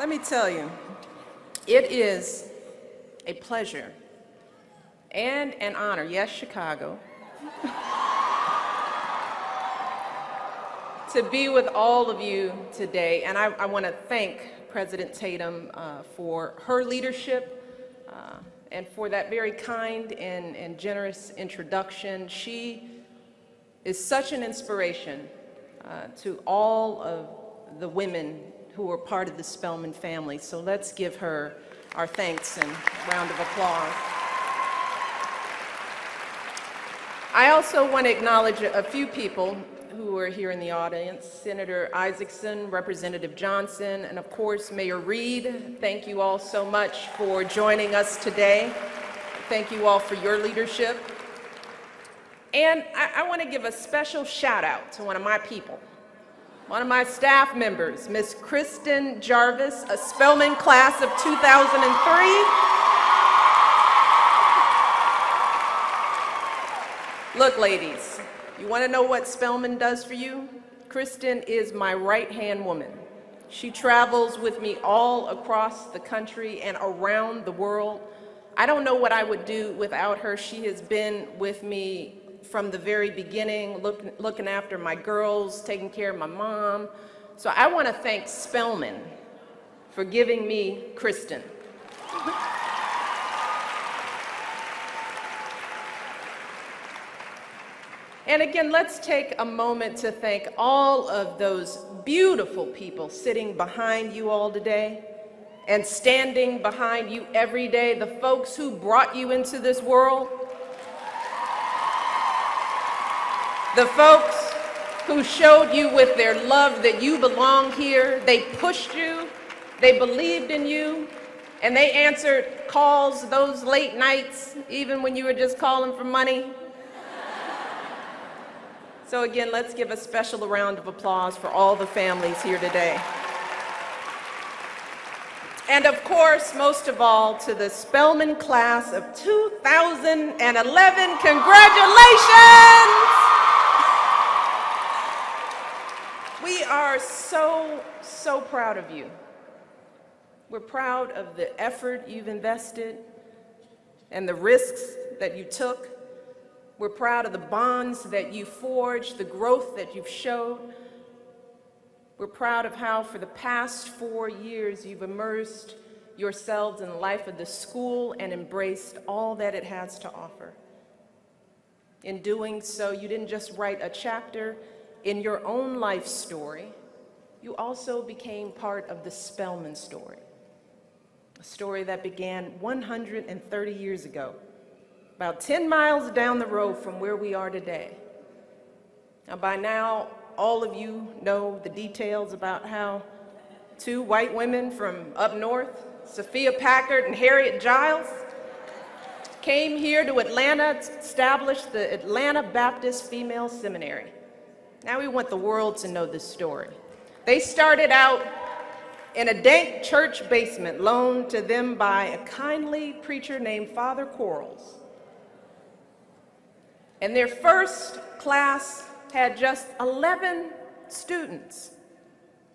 Let me tell you, it is a pleasure and an honor, yes, Chicago, to be with all of you today. And I want to thank President Tatum for her leadership and for that very kind and generous introduction. She is such an inspiration to all of the women who are part of the Spelman family. So let's give her our thanks and round of applause. I also want to acknowledge a few people who are here in the audience. Senator Isaacson, Representative Johnson, and of course, Mayor Reed. Thank you all so much for joining us today. Thank you all for your leadership. And I want to give a special shout out to one of my people, one of my staff members, Miss Kristen Jarvis, a Spelman class of 2003. Look, ladies, you want to know what Spelman does for you? Kristen is my right-hand woman. She travels with me all across the country and around the world. I don't know what I would do without her. She has been with me from the very beginning, looking after my girls, taking care of my mom. So I want to thank Spelman for giving me Kristen. And again, let's take a moment to thank all of those beautiful people sitting behind you all today and standing behind you every day, the folks who brought you into this world, the folks who showed you with their love that you belong here. They pushed you, they believed in you, and they answered calls those late nights, even when you were just calling for money. So again, let's give a special round of applause for all the families here today. And of course, most of all, to the Spelman class of 2011, congratulations! We are so proud of you. We're proud of the effort you've invested and the risks that you took. We're proud of the bonds that you forged, the growth that you've showed. We're proud of how for the past 4 years you've immersed yourselves in the life of the school and embraced all that it has to offer. In doing so, you didn't just write a chapter in your own life story, you also became part of the Spelman story, a story that began 130 years ago, about 10 miles down the road from where we are today. Now, by now, all of you know the details about how two white women from up north, Sophia Packard and Harriet Giles, came here to Atlanta to establish the Atlanta Baptist Female Seminary. Now we want the world to know this story. They started out in a dank church basement loaned to them by a kindly preacher named Father Quarles. And their first class had just 11 students,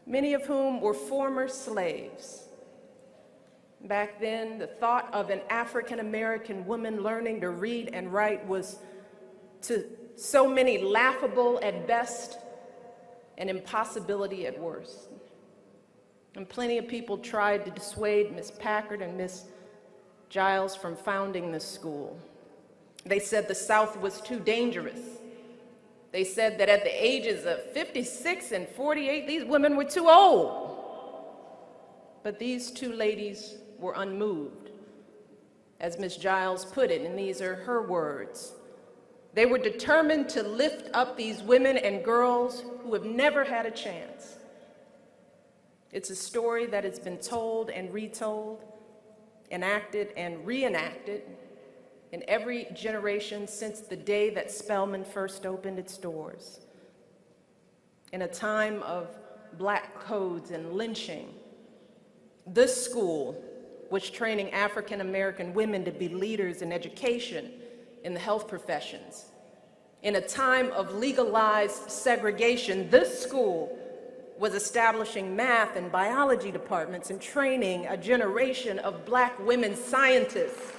many of whom were former slaves. Back then, the thought of an African-American woman learning to read and write was to so many laughable at best and impossibility at worst. And plenty of people tried to dissuade Miss Packard and Miss Giles from founding the school. They said the South was too dangerous. They said that at the ages of 56 and 48, these women were too old. But these two ladies were unmoved. As Miss Giles put it, and these are her words, they were determined to lift up these women and girls who have never had a chance. It's a story that has been told and retold, enacted and reenacted in every generation since the day that Spelman first opened its doors. In a time of black codes and lynching, this school was training African American women to be leaders in education, in the health professions. In a time of legalized segregation, this school was establishing math and biology departments and training a generation of Black women scientists.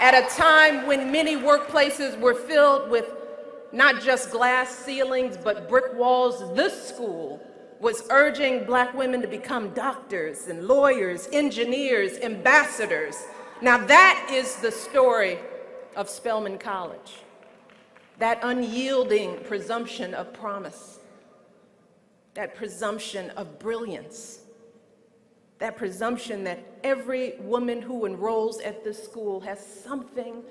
At a time when many workplaces were filled with not just glass ceilings, but brick walls, this school was urging Black women to become doctors and lawyers, engineers, ambassadors. Now that is the story of Spelman College, that unyielding presumption of promise, that presumption of brilliance, that presumption that every woman who enrolls at this school has something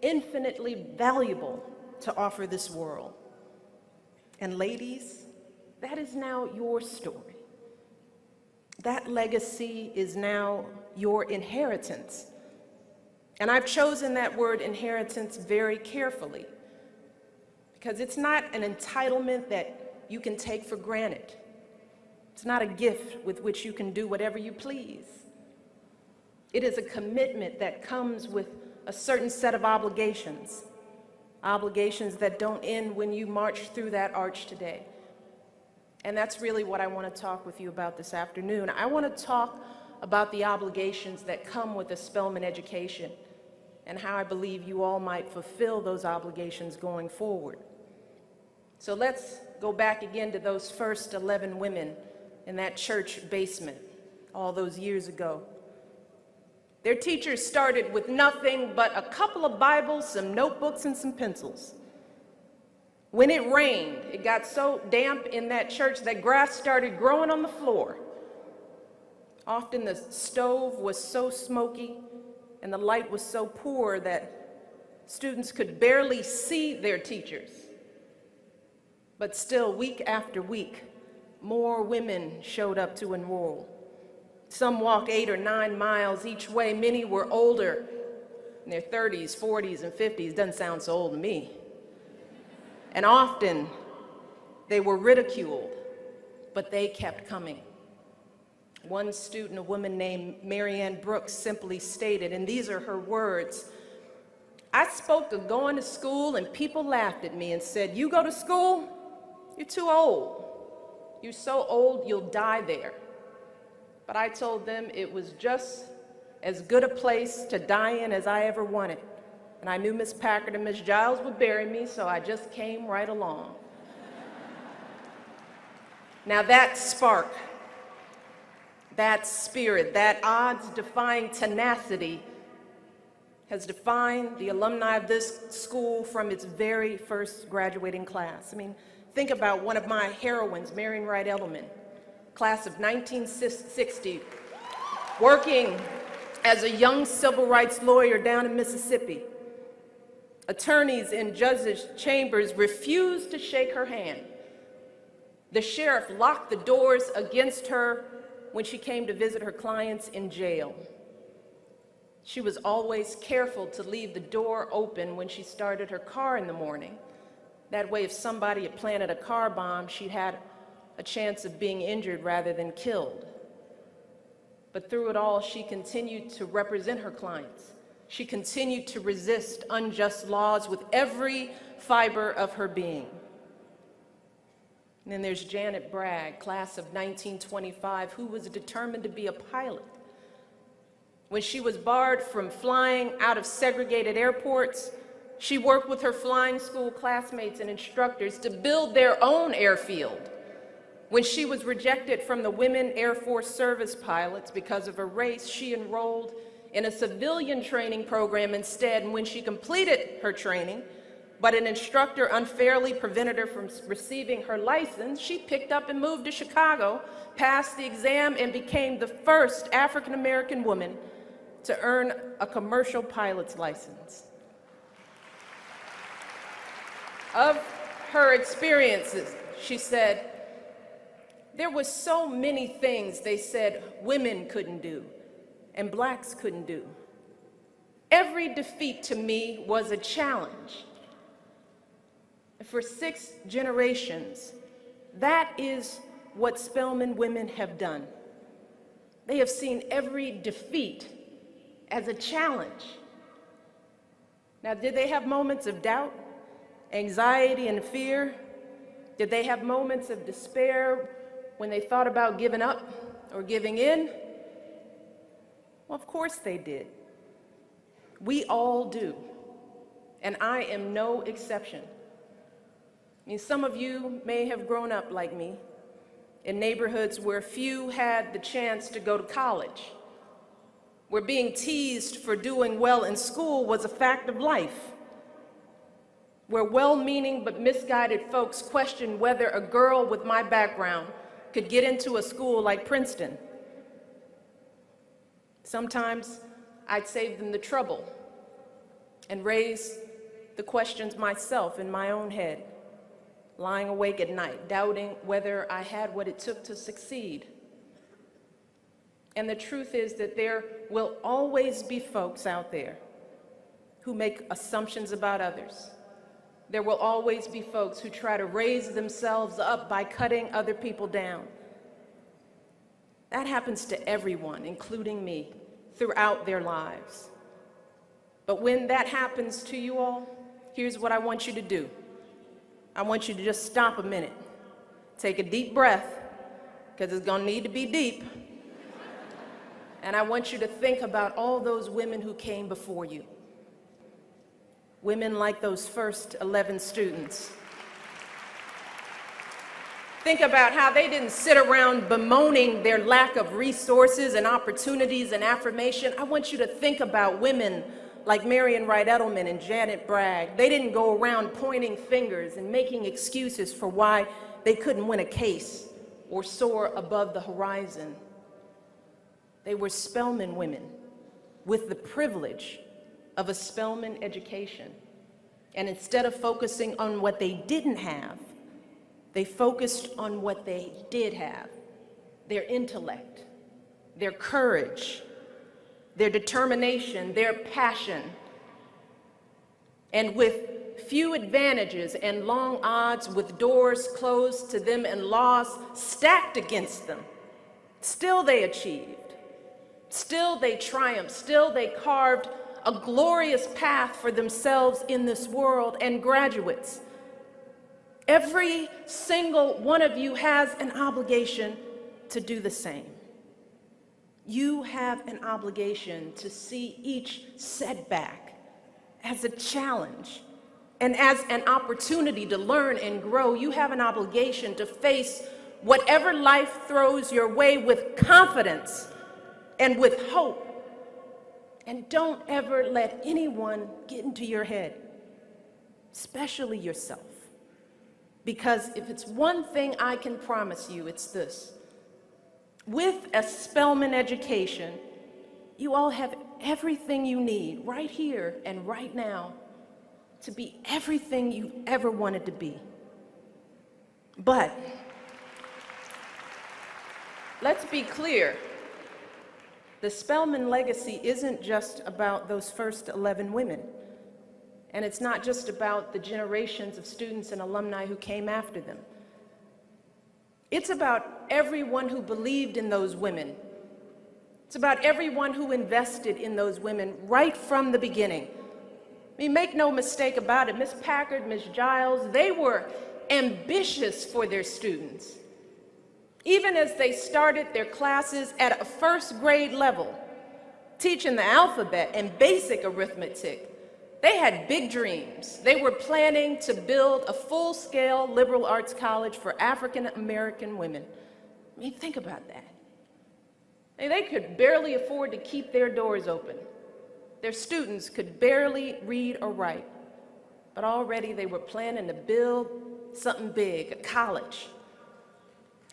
infinitely valuable to offer this world. And ladies, that is now your story. That legacy is now your inheritance. And I've chosen that word inheritance very carefully because it's not an entitlement that you can take for granted. It's not a gift with which you can do whatever you please. It is a commitment that comes with a certain set of obligations that don't end when you march through that arch today. And that's really what I want to talk with you about this afternoon. I want to talk about the obligations that come with a Spelman education and how I believe you all might fulfill those obligations going forward. So let's go back again to those first 11 women in that church basement all those years ago. Their teachers started with nothing but a couple of Bibles, some notebooks, and some pencils. When it rained, it got so damp in that church that grass started growing on the floor. Often the stove was so smoky and the light was so poor that students could barely see their teachers. But still, week after week, more women showed up to enroll. Some walked 8 or 9 miles each way. Many were older, in their 30s, 40s, and 50s. Doesn't sound so old to me. And often, they were ridiculed, but they kept coming. One student, a woman named Marianne Brooks, simply stated, and these are her words, "I spoke of going to school and people laughed at me and said, 'You go to school? You're too old. You're so old you'll die there.' But I told them it was just as good a place to die in as I ever wanted. And I knew Miss Packard and Miss Giles would bury me, so I just came right along." Now that spark, that spirit, that odds-defying tenacity has defined the alumni of this school from its very first graduating class. I mean, think about one of my heroines, Marion Wright Edelman, class of 1960, working as a young civil rights lawyer down in Mississippi. Attorneys in judges' chambers refused to shake her hand. The sheriff locked the doors against her when she came to visit her clients in jail. She was always careful to leave the door open when she started her car in the morning. That way, if somebody had planted a car bomb, she'd had a chance of being injured rather than killed. But through it all, she continued to represent her clients. She continued to resist unjust laws with every fiber of her being. And then there's Janet Bragg, class of 1925, who was determined to be a pilot. When she was barred from flying out of segregated airports, she worked with her flying school classmates and instructors to build their own airfield. When she was rejected from the Women Air Force Service pilots because of her race, she enrolled in a civilian training program instead. And when she completed her training, but an instructor unfairly prevented her from receiving her license, she picked up and moved to Chicago, passed the exam, and became the first African-American woman to earn a commercial pilot's license. Of her experiences, she said, "There were so many things they said women couldn't do and blacks couldn't do. Every defeat to me was a challenge." For 6 generations, that is what Spelman women have done. They have seen every defeat as a challenge. Now, did they have moments of doubt, anxiety, and fear? Did they have moments of despair when they thought about giving up or giving in? Well, of course they did. We all do, and I am no exception. I mean, some of you may have grown up like me in neighborhoods where few had the chance to go to college, where being teased for doing well in school was a fact of life, where well-meaning but misguided folks questioned whether a girl with my background could get into a school like Princeton. Sometimes I'd save them the trouble and raise the questions myself in my own head, lying awake at night, doubting whether I had what it took to succeed. And the truth is that there will always be folks out there who make assumptions about others. There will always be folks who try to raise themselves up by cutting other people down. That happens to everyone, including me, throughout their lives. But when that happens to you all, here's what I want you to do. I want you to just stop a minute, take a deep breath, because it's going to need to be deep. And I want you to think about all those women who came before you. Women like those first 11 students. Think about how they didn't sit around bemoaning their lack of resources and opportunities and affirmation. I want you to think about women like Marian Wright Edelman and Janet Bragg. They didn't go around pointing fingers and making excuses for why they couldn't win a case or soar above the horizon. They were Spelman women with the privilege of a Spelman education. And instead of focusing on what they didn't have, they focused on what they did have: their intellect, their courage, their determination, their passion. And with few advantages and long odds, with doors closed to them and loss stacked against them, still they achieved. Still they triumphed. Still they carved a glorious path for themselves in this world. And graduates, every single one of you has an obligation to do the same. You have an obligation to see each setback as a challenge and as an opportunity to learn and grow. You have an obligation to face whatever life throws your way with confidence and with hope. And don't ever let anyone get into your head, especially yourself. Because if it's one thing I can promise you, it's this. With a Spelman education, you all have everything you need right here and right now to be everything you ever wanted to be. But let's be clear. The Spelman legacy isn't just about those first 11 women, and it's not just about the generations of students and alumni who came after them. It's about everyone who believed in those women. It's about everyone who invested in those women right from the beginning. I mean, make no mistake about it, Miss Packard, Miss Giles, they were ambitious for their students. Even as they started their classes at a first grade level, teaching the alphabet and basic arithmetic, they had big dreams. They were planning to build a full-scale liberal arts college for African American women. I mean, think about that. They could barely afford to keep their doors open. Their students could barely read or write, but already they were planning to build something big, a college.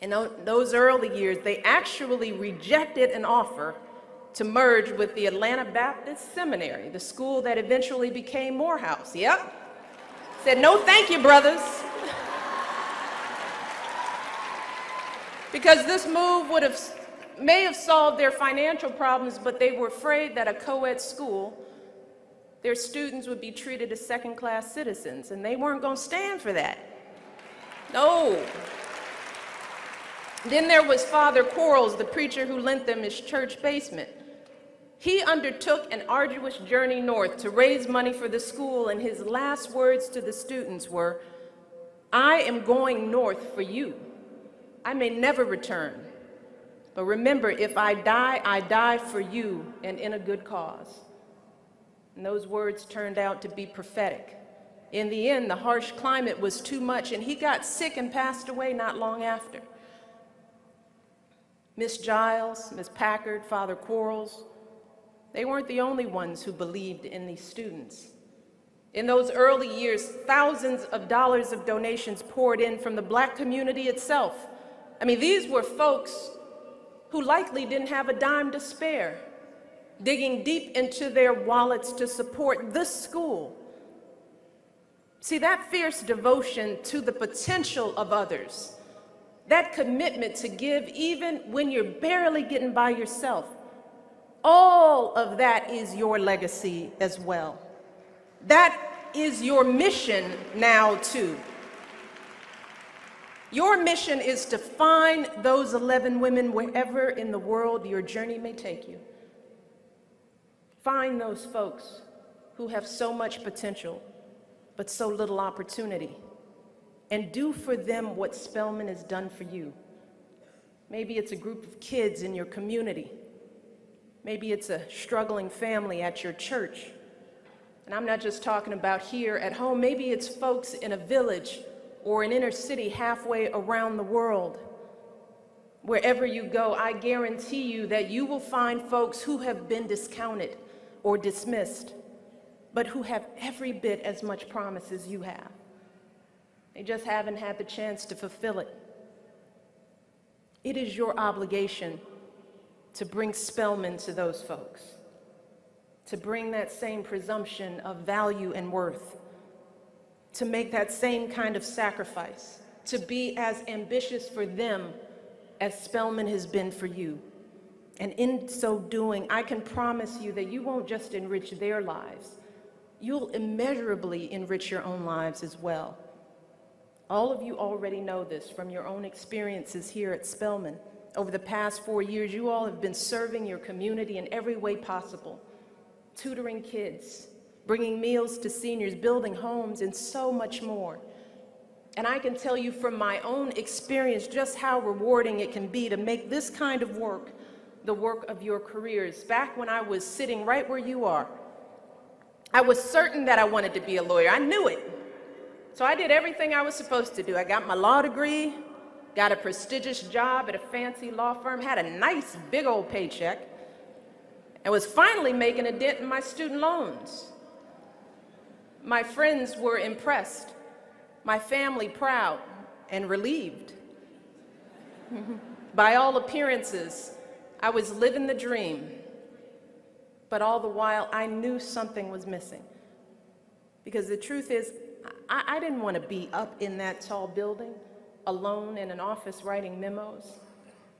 In those early years, they actually rejected an offer to merge with the Atlanta Baptist Seminary, the school that eventually became Morehouse. Yep. Said, no thank you, brothers. Because this move may have solved their financial problems, but they were afraid that a co-ed school, their students would be treated as second-class citizens, and they weren't going to stand for that. No. Then there was Father Quarles, the preacher who lent them his church basement. He undertook an arduous journey north to raise money for the school, and his last words to the students were, I am going north for you. I may never return, but remember, if I die for you and in a good cause. And those words turned out to be prophetic. In the end, the harsh climate was too much, and he got sick and passed away not long after. Miss Giles, Miss Packard, Father Quarles, they weren't the only ones who believed in these students. In those early years, thousands of dollars of donations poured in from the Black community itself. I mean, these were folks who likely didn't have a dime to spare, digging deep into their wallets to support this school. See, that fierce devotion to the potential of others, that commitment to give even when you're barely getting by yourself, all of that is your legacy as well. That is your mission now, too. Your mission is to find those 11 women wherever in the world your journey may take you. Find those folks who have so much potential, but so little opportunity, and do for them what Spelman has done for you. Maybe it's a group of kids in your community. Maybe it's a struggling family at your church. And I'm not just talking about here at home. Maybe it's folks in a village or an inner city halfway around the world. Wherever you go, I guarantee you that you will find folks who have been discounted or dismissed, but who have every bit as much promise as you have. They just haven't had the chance to fulfill it. It is your obligation to bring Spelman to those folks, to bring that same presumption of value and worth, to make that same kind of sacrifice, to be as ambitious for them as Spelman has been for you. And in so doing, I can promise you that you won't just enrich their lives, you'll immeasurably enrich your own lives as well. All of you already know this from your own experiences here at Spelman. Over the past 4 years, you all have been serving your community in every way possible, tutoring kids, bringing meals to seniors, building homes, and so much more. And I can tell you from my own experience just how rewarding it can be to make this kind of work the work of your careers. Back when I was sitting right where you are, I was certain that I wanted to be a lawyer. I knew it. So I did everything I was supposed to do. I got my law degree, got a prestigious job at a fancy law firm, had a nice big old paycheck, and was finally making a dent in my student loans. My friends were impressed, my family proud and relieved. By all appearances, I was living the dream, but all the while I knew something was missing. Because the truth is, I didn't want to be up in that tall building, alone in an office writing memos.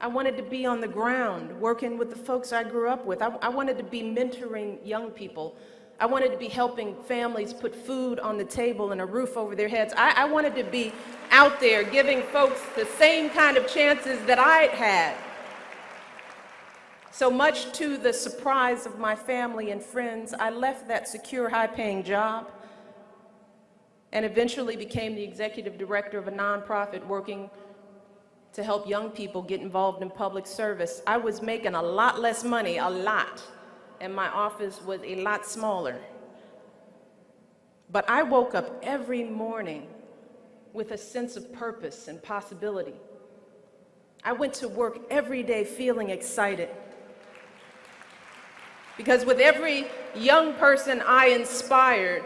I wanted to be on the ground, working with the folks I grew up with. I wanted to be mentoring young people. I wanted to be helping families put food on the table and a roof over their heads. I wanted to be out there giving folks the same kind of chances that I'd had. So much to the surprise of my family and friends, I left that secure, high-paying job and eventually became the executive director of a nonprofit working to help young people get involved in public service. I was making a lot less money, a lot, and my office was a lot smaller. But I woke up every morning with a sense of purpose and possibility. I went to work every day feeling excited. Because with every young person I inspired,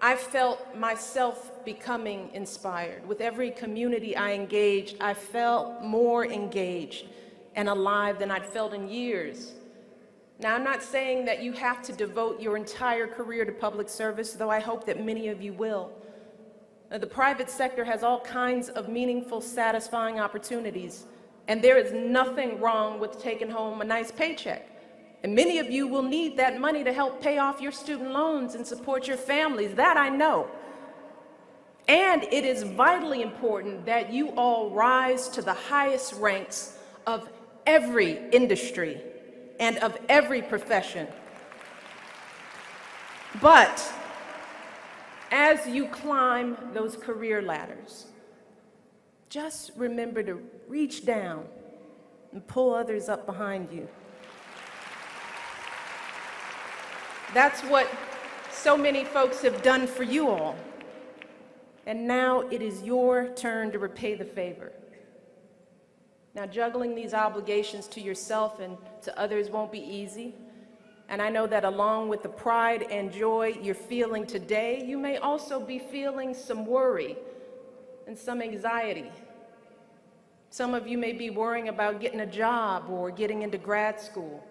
I felt myself becoming inspired. With every community I engaged, I felt more engaged and alive than I'd felt in years. Now, I'm not saying that you have to devote your entire career to public service, though I hope that many of you will. The private sector has all kinds of meaningful, satisfying opportunities, and there is nothing wrong with taking home a nice paycheck. And many of you will need that money to help pay off your student loans and support your families. That I know. And it is vitally important that you all rise to the highest ranks of every industry and of every profession. But As you climb those career ladders, just remember to reach down and pull others up behind you. That's what so many folks have done for you all. And now it is your turn to repay the favor. Now, juggling these obligations to yourself and to others won't be easy. And I know that along with the pride and joy you're feeling today, you may also be feeling some worry and some anxiety. Some of you may be worrying about getting a job or getting into grad school.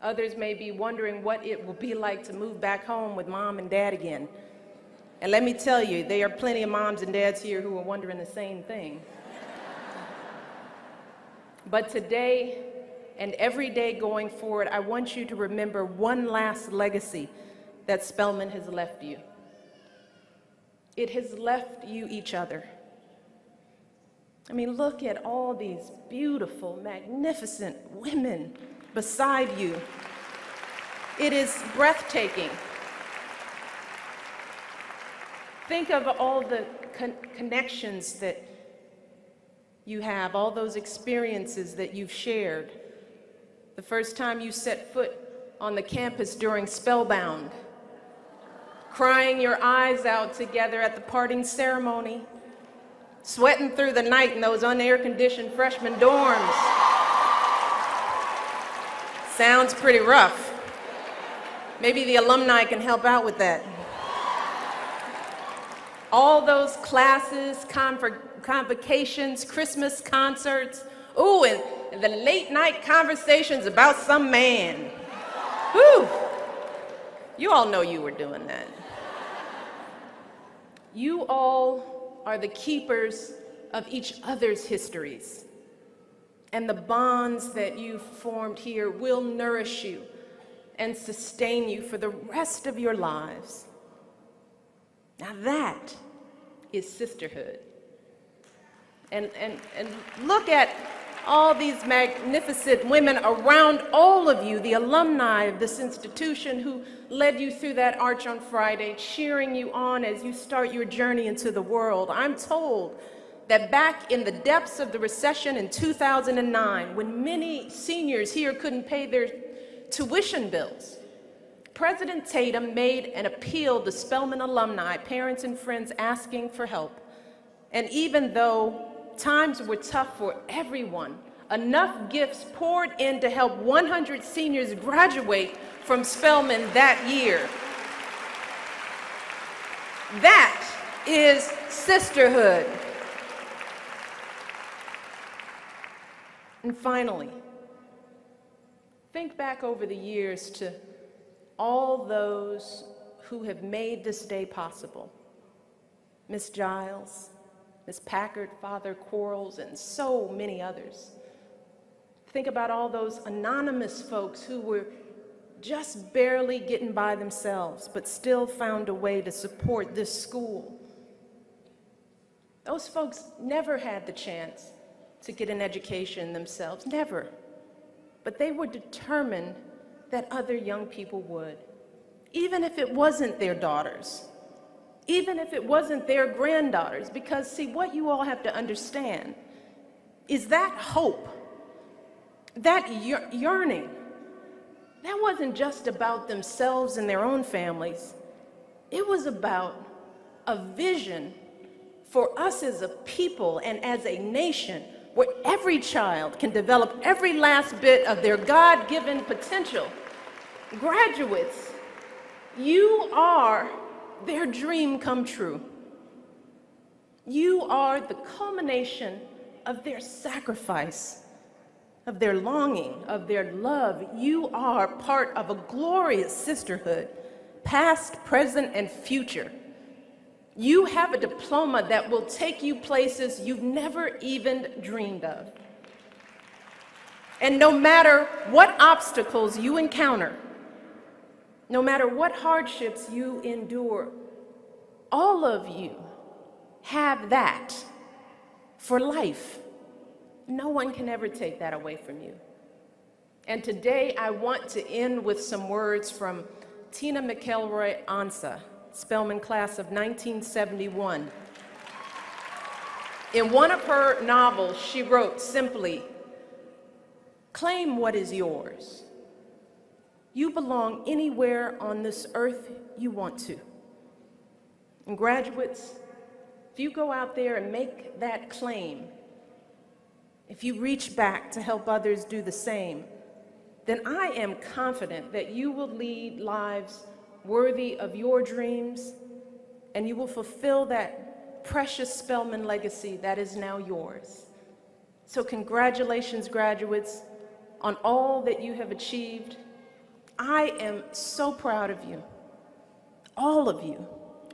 Others may be wondering what it will be like to move back home with mom and dad again. And let me tell you, there are plenty of moms and dads here who are wondering the same thing. But today and every day going forward, I want you to remember one last legacy that Spelman has left you. It has left you each other. I mean, look at all these beautiful, magnificent women beside you. It is breathtaking. Think of all the connections that you have, all those experiences that you've shared. The first time you set foot on the campus during Spellbound, crying your eyes out together at the parting ceremony, sweating through the night in those unair-conditioned freshman dorms. Sounds pretty rough. Maybe the alumni can help out with that. All those classes, convocations, Christmas concerts, ooh, and the late night conversations about some man. Whew. You all know you were doing that. You all are the keepers of each other's histories. And the bonds that you've formed here will nourish you and sustain you for the rest of your lives. Now that is sisterhood. And look at all these magnificent women around all of you, the alumni of this institution who led you through that arch on Friday, cheering you on as you start your journey into the world. I'm told that back in the depths of the recession in 2009, when many seniors here couldn't pay their tuition bills, President Tatum made an appeal to Spelman alumni, parents and friends asking for help. And even though times were tough for everyone, enough gifts poured in to help 100 seniors graduate from Spelman that year. That is sisterhood. And finally, think back over the years to all those who have made this day possible. Miss Giles, Miss Packard, Father Quarles, and so many others. Think about all those anonymous folks who were just barely getting by themselves, but still found a way to support this school. Those folks never had the chance to get an education themselves, never. But they were determined that other young people would, even if it wasn't their daughters, even if it wasn't their granddaughters, because see, what you all have to understand is that hope, that yearning, that wasn't just about themselves and their own families. It was about a vision for us as a people and as a nation where every child can develop every last bit of their God-given potential. Graduates, you are their dream come true. You are the culmination of their sacrifice, of their longing, of their love. You are part of a glorious sisterhood, past, present, and future. You have a diploma that will take you places you've never even dreamed of. And no matter what obstacles you encounter, no matter what hardships you endure, all of you have that for life. No one can ever take that away from you. And today I want to end with some words from Tina McElroy Ansa. Spelman class of 1971. In one of her novels, she wrote simply, "Claim what is yours. You belong anywhere on this earth you want to." And graduates, if you go out there and make that claim, if you reach back to help others do the same, then I am confident that you will lead lives worthy of your dreams, and you will fulfill that precious Spelman legacy that is now yours. So congratulations, graduates, on all that you have achieved. I am so proud of you, all of you.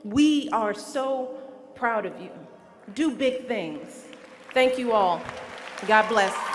We are so proud of you. Do big things. Thank you all. God bless.